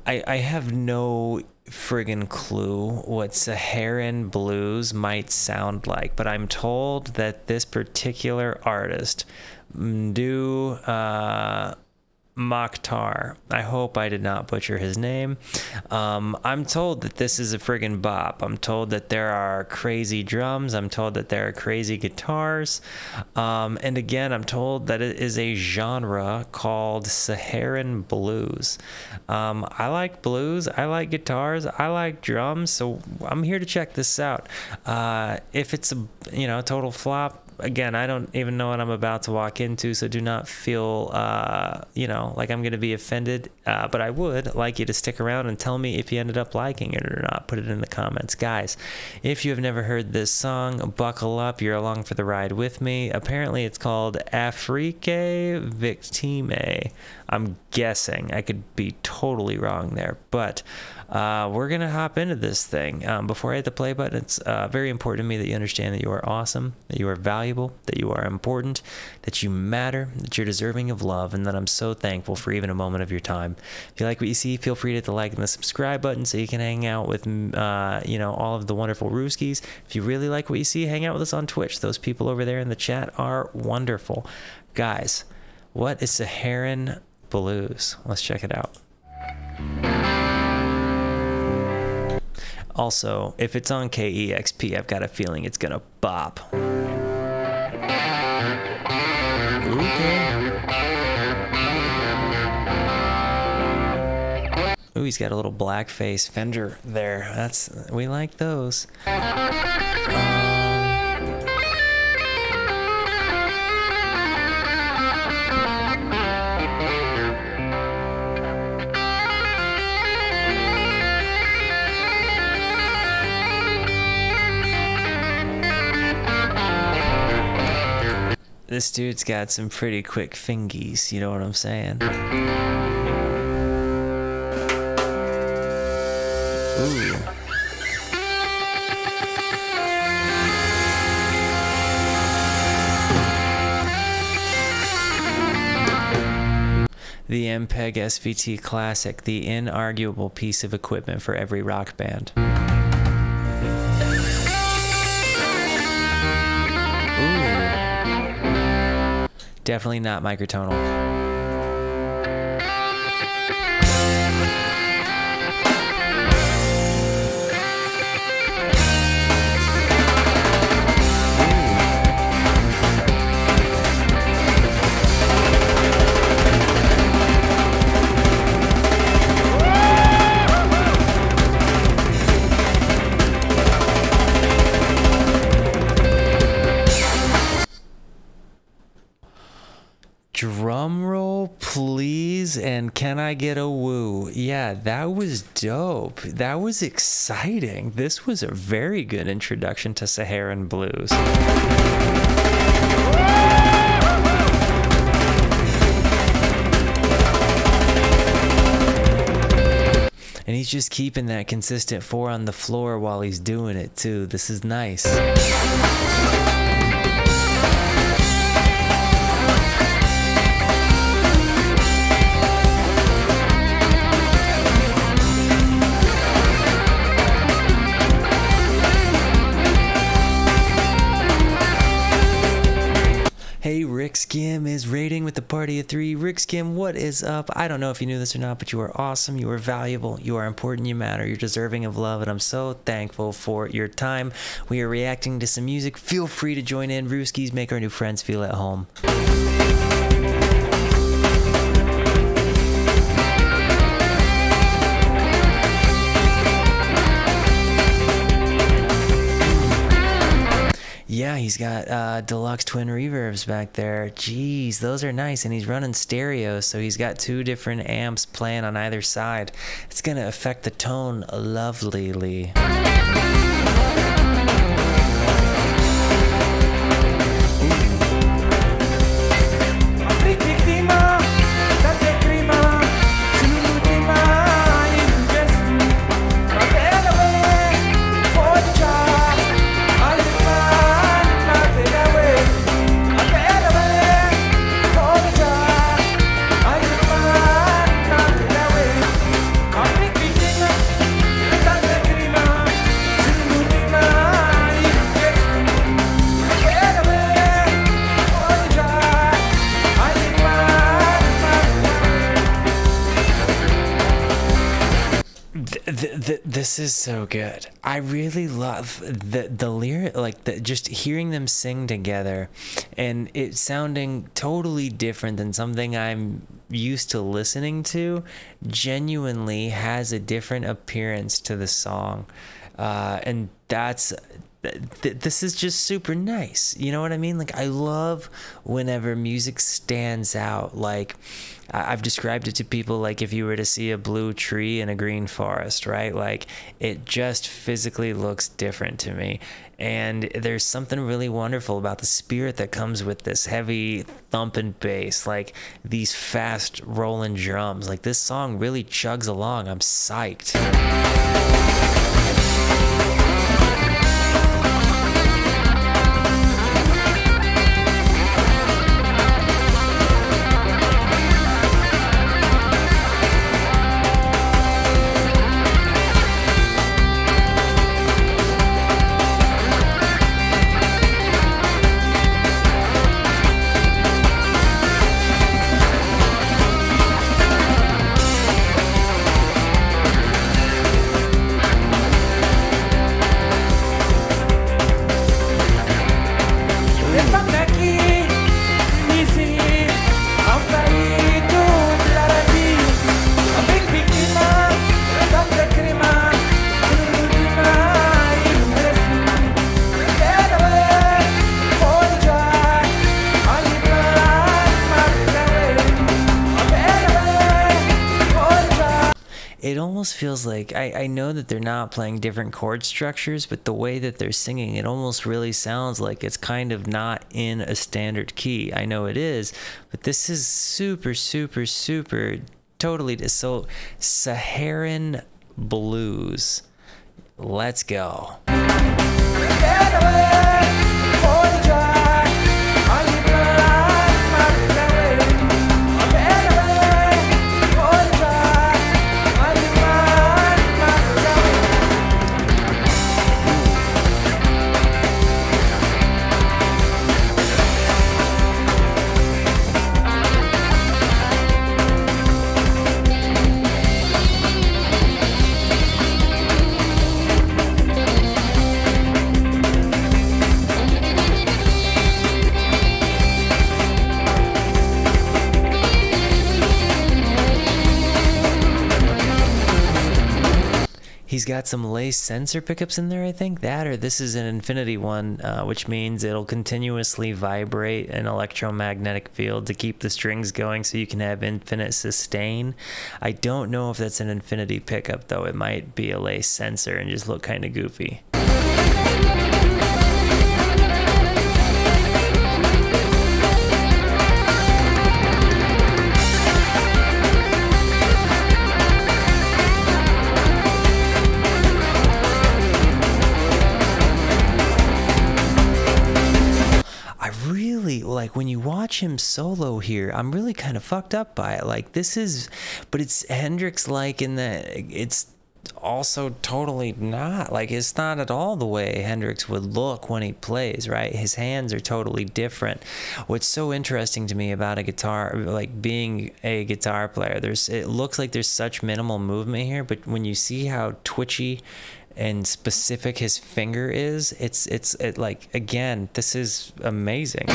I have no friggin' clue what Saharan blues might sound like, but I'm told that this particular artist, Mdou Moctar, I hope I did not butcher his name. I'm told that this is a friggin' bop. I'm told that there are crazy drums. I'm told that there are crazy guitars. And again, I'm told that it is a genre called Saharan Blues. I like blues. I like guitars. I like drums. So I'm here to check this out. If it's a, total flop, again, I don't even know what I'm about to walk into, so do not feel, like I'm going to be offended. But I would like you to stick around and tell me if you ended up liking it or not. Put it in the comments. Guys, if you have never heard this song, buckle up. You're along for the ride with me. Apparently, it's called Afrique Victime. I'm guessing. I could be totally wrong there, but we're going to hop into this thing. Before I hit the play button, it's very important to me that you understand that you are awesome, that you are valuable, that you are important, that you matter, that you're deserving of love, and that I'm so thankful for even a moment of your time. If you like what you see, feel free to hit the like and the subscribe button so you can hang out with, all of the wonderful Rooskies. If you really like what you see, hang out with us on Twitch. Those people over there in the chat are wonderful. Guys, what is Saharan Blues? Let's check it out. Also, if it's on KEXP, I've got a feeling it's gonna bop. Okay. Ooh, he's got a little blackface Fender there. We like those. This dude's got some pretty quick fingies, you know what I'm saying? Ooh. The MPEG SVT Classic, the inarguable piece of equipment for every rock band. Definitely not microtonal. Drum roll, please, and can I get a woo? Yeah, that was dope. That was exciting. This was a very good introduction to Saharan Blues. And he's just keeping that consistent 4 on the floor while he's doing it, too. This is nice. Hey, Rick Skim is rating with the party of 3. Rick Skim, what is up? I don't know if you knew this or not, but you are awesome, you are valuable, you are important, you matter, you're deserving of love, and I'm so thankful for your time. We are reacting to some music. Feel free to join in. Rooskies, make our new friends feel at home. Yeah, he's got deluxe twin reverbs back there. Jeez, those are nice. And he's running stereo, so he's got 2 different amps playing on either side. It's going to affect the tone lovelily. I'm This is so good. I really love the lyric, like just hearing them sing together, and it sounding totally different than something I'm used to listening to. Genuinely has a different appearance to the song, and this is just super nice. You know what I mean? Like, I love whenever music stands out. Like, I've described it to people like if you were to see a blue tree in a green forest, right? Like, it just physically looks different to me. And there's something really wonderful about the spirit that comes with this heavy thumping bass, like these fast rolling drums. Like, this song really chugs along. I'm psyched. It almost feels like, I know that they're not playing different chord structures, but the way that they're singing, it almost really sounds like it's kind of not in a standard key. I know it is, but this is super, super, super, totally. So, Saharan Blues. Let's go. He's got some lace sensor pickups in there, I think. That, or this is an infinity one, which means it'll continuously vibrate an electromagnetic field to keep the strings going so you can have infinite sustain. I don't know if that's an infinity pickup, though. It might be a lace sensor and just look kind of goofy. Like, when you watch him solo here, I'm really kind of fucked up by it. Like, this is, but it's Hendrix like in that it's also totally not. Like, it's not at all the way Hendrix would look when he plays, right? His hands are totally different. What's so interesting to me about a guitar, like being a guitar player, it looks like there's such minimal movement here, but when you see how twitchy and specific his finger is, it like, again, this is amazing.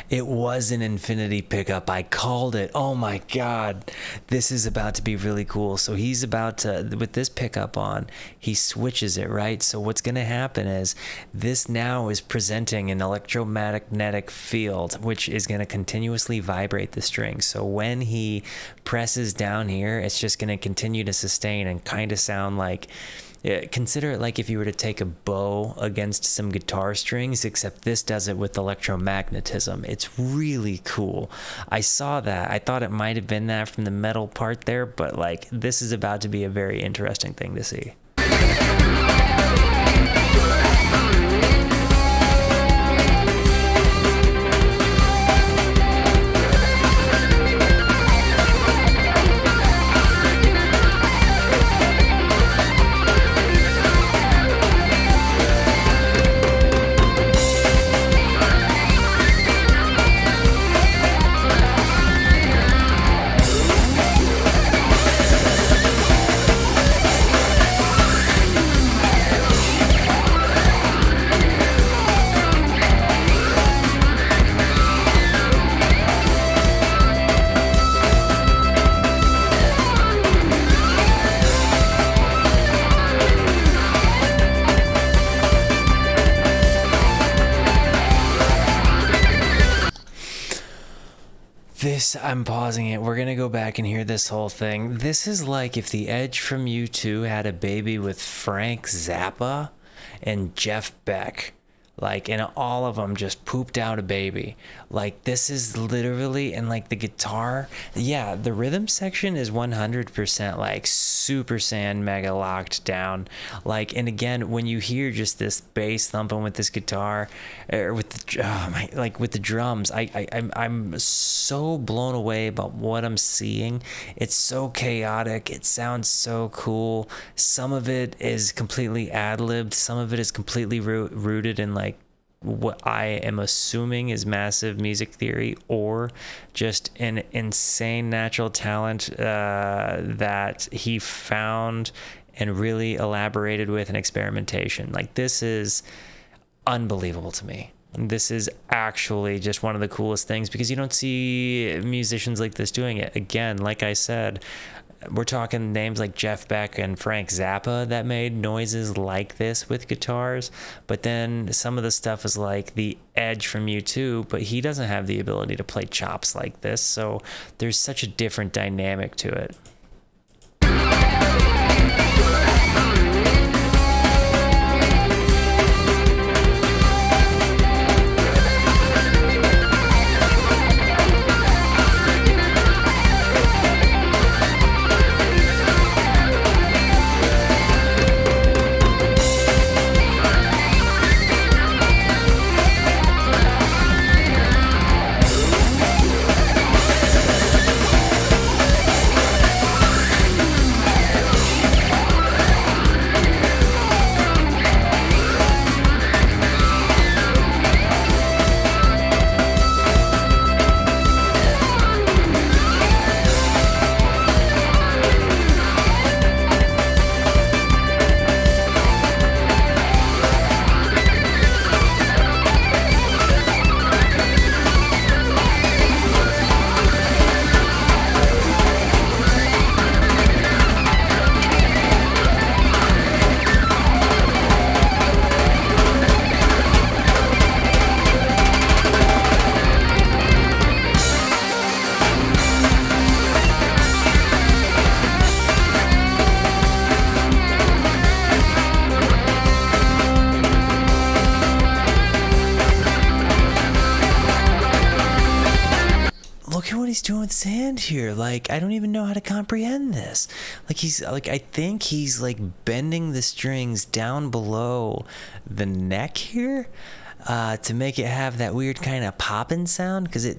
It was an infinity pickup. I called it. Oh my God. This is about to be really cool. So he's about to, with this pickup on, he switches it, right? So what's going to happen is this now is presenting an electromagnetic field, which is going to continuously vibrate the strings. So when he presses down here, it's just going to continue to sustain and kind of sound like consider it like if you were to take a bow against some guitar strings, except this does it with electromagnetism. It's really cool. I saw that. I thought it might have been that from the metal part there, but like this is about to be a very interesting thing to see. I'm pausing it. We're going to go back and hear this whole thing. This is like if the Edge from U2 had a baby with Frank Zappa and Jeff Beck. Like, and all of them just pooped out a baby. Like, this is literally, and like the guitar, yeah, the rhythm section is 100% like Super Saiyan mega locked down. Like, and again, when you hear just this bass thumping with this guitar, or with the, like with the drums, I'm so blown away about what I'm seeing. It's so chaotic. It sounds so cool. Some of it is completely ad-libbed. Some of it is completely rooted in like what I am assuming is massive music theory or just an insane natural talent that he found and really elaborated with and experimentation. Like, this is unbelievable to me. This is actually just one of the coolest things because you don't see musicians like this doing it. Again, like I said, we're talking names like Jeff Beck and Frank Zappa that made noises like this with guitars, but then some of the stuff is like the Edge from U2, but he doesn't have the ability to play chops like this, so there's such a different dynamic to it. Doing with sand here, like I don't even know how to comprehend this. Like he's like, I think he's like bending the strings down below the neck here to make it have that weird kind of popping sound, because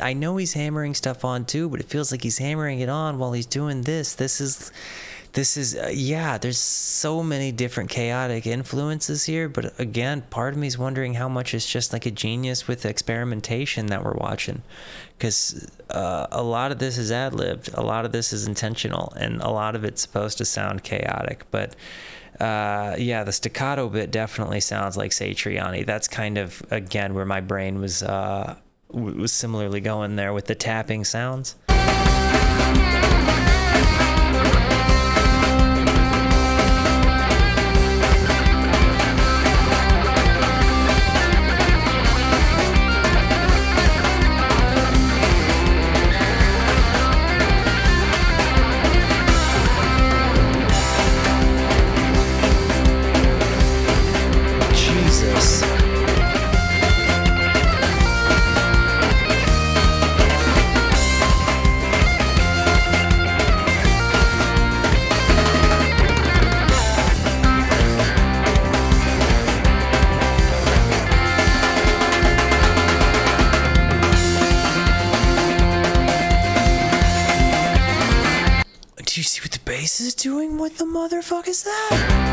I know he's hammering stuff on too, but it feels like he's hammering it on while he's doing this. This is yeah, there's so many different chaotic influences here, but again, part of me is wondering how much is just like a genius with experimentation that we're watching, because a lot of this is ad-libbed, a lot of this is intentional, and a lot of it's supposed to sound chaotic, but yeah, the staccato bit definitely sounds like Satriani. That's kind of, again, where my brain was similarly going there with the tapping sounds. bass is doing? What the motherfucker is that?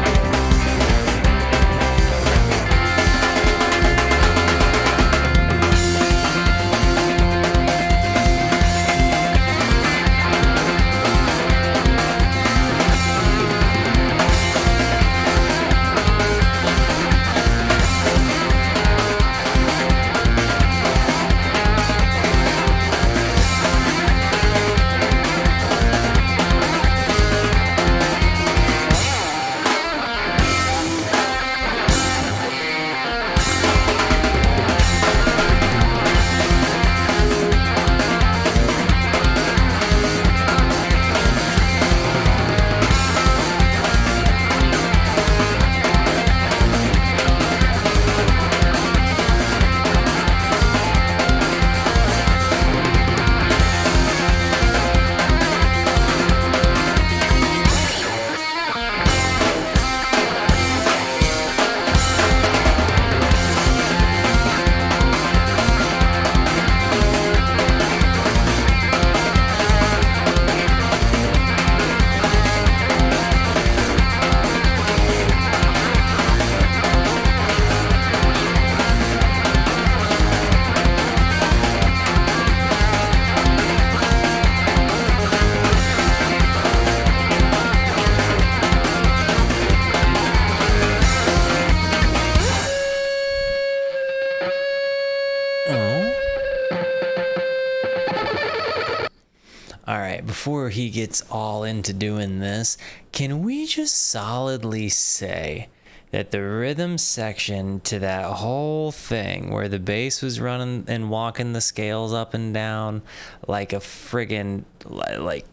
Before he gets all into doing this, can we just solidly say that the rhythm section to that whole thing where the bass was running and walking the scales up and down like a friggin' like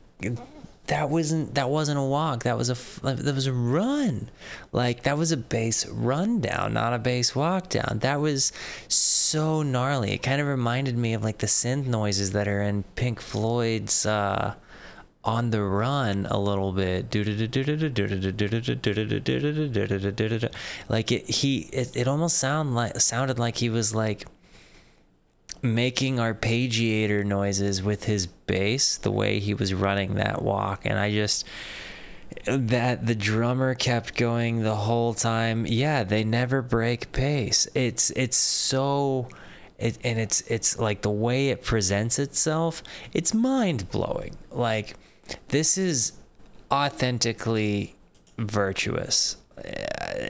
that wasn't a walk, that was a run. Like that was a bass run down, not a bass walk down. That was so gnarly. It kind of reminded me of like the synth noises that are in Pink Floyd's On the Run a little bit. Like it almost sounded like he was like making arpeggiator noises with his bass the way he was running that walk. And that the drummer kept going the whole time. Yeah, they never break pace. It's like the way it presents itself, it's mind-blowing. Like this is authentically virtuous.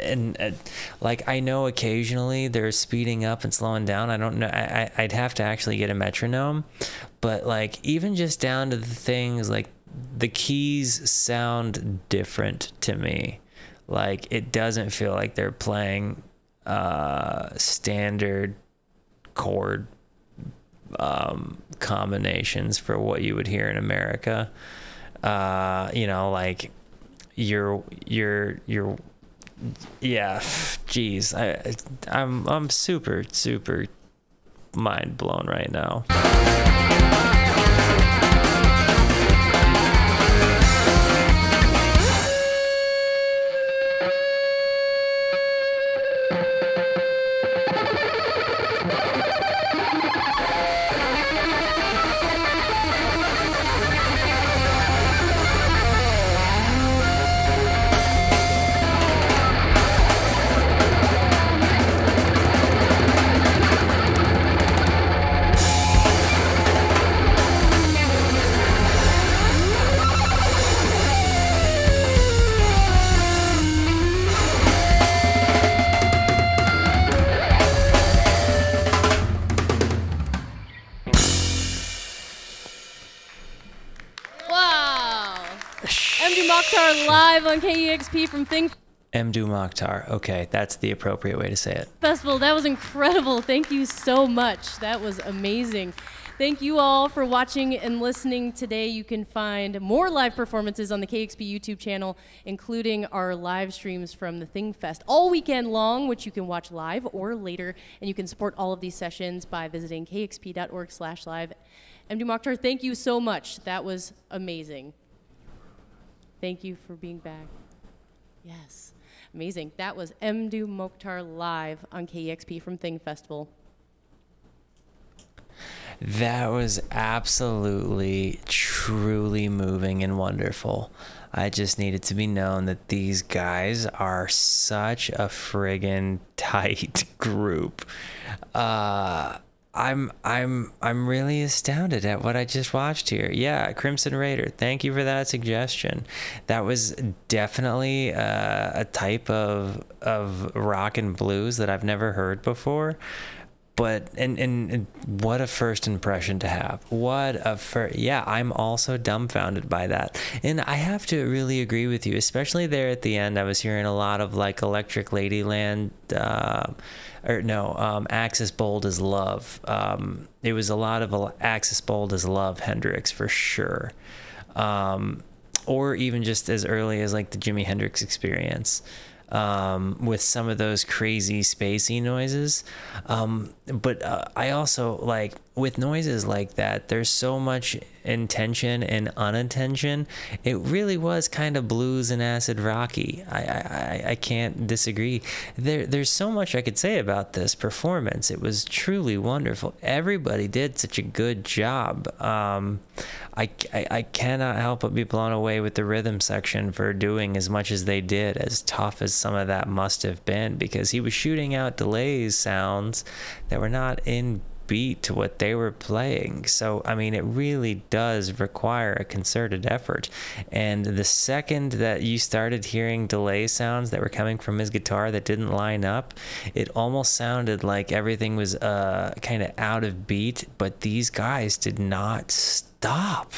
And like I know occasionally they're speeding up and slowing down. I don't know, I'd have to actually get a metronome, but like even just down to the things like the keys sound different to me. Like it doesn't feel like they're playing standard chord combinations for what you would hear in America. You know, like yeah, geez, I'm super mind blown right now. Mdou Moctar live on KEXP from Mdou Moctar. Okay, that's the appropriate way to say it. Festival. That was incredible. Thank you so much. That was amazing. Thank you all for watching and listening today. You can find more live performances on the KEXP YouTube channel, including our live streams from the Thing Fest all weekend long, which you can watch live or later. And you can support all of these sessions by visiting kexp.org/live. Mdou Moctar, thank you so much. That was amazing. Thank you for being back. Yes, amazing. That was Mdou Moctar live on KEXP from Thing Festival. That was absolutely, truly moving and wonderful. I just need it to be known that these guys are such a friggin' tight group. I'm really astounded at what I just watched here. Yeah, Crimson Raider, thank you for that suggestion. That was definitely a type of rock and blues that I've never heard before. But and what a first impression to have. Yeah, I'm also dumbfounded by that. And I have to really agree with you, especially there at the end. I was hearing a lot of like Electric Ladyland, Axis Bold as Love. It was a lot of Axis Bold as Love Hendrix for sure. Or even just as early as like the Jimi Hendrix Experience. With some of those crazy spacey noises. But I also like with noises like that, there's so much intention and unintention. It really was kind of blues and acid rocky. I can't disagree. There's so much I could say about this performance. It was truly wonderful. Everybody did such a good job. I cannot help but be blown away with the rhythm section for doing as much as they did, as tough as some of that must have been, because he was shooting out delays sounds that were not in beat to what they were playing. So I mean, it really does require a concerted effort. And the second that you started hearing delay sounds that were coming from his guitar that didn't line up, it almost sounded like everything was kind of out of beat, but these guys did not stop.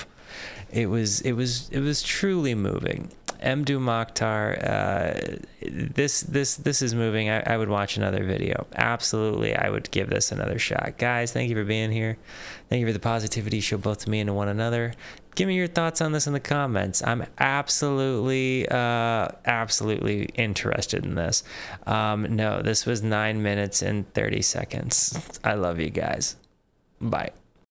It was truly moving. Mdou Moctar, this is moving. I would watch another video. Absolutely, I would give this another shot. Guys, thank you for being here. Thank you for the positivity you show both to me and to one another. Give me your thoughts on this in the comments. I'm absolutely interested in this. No, this was 9 minutes and 30 seconds. I love you guys. Bye.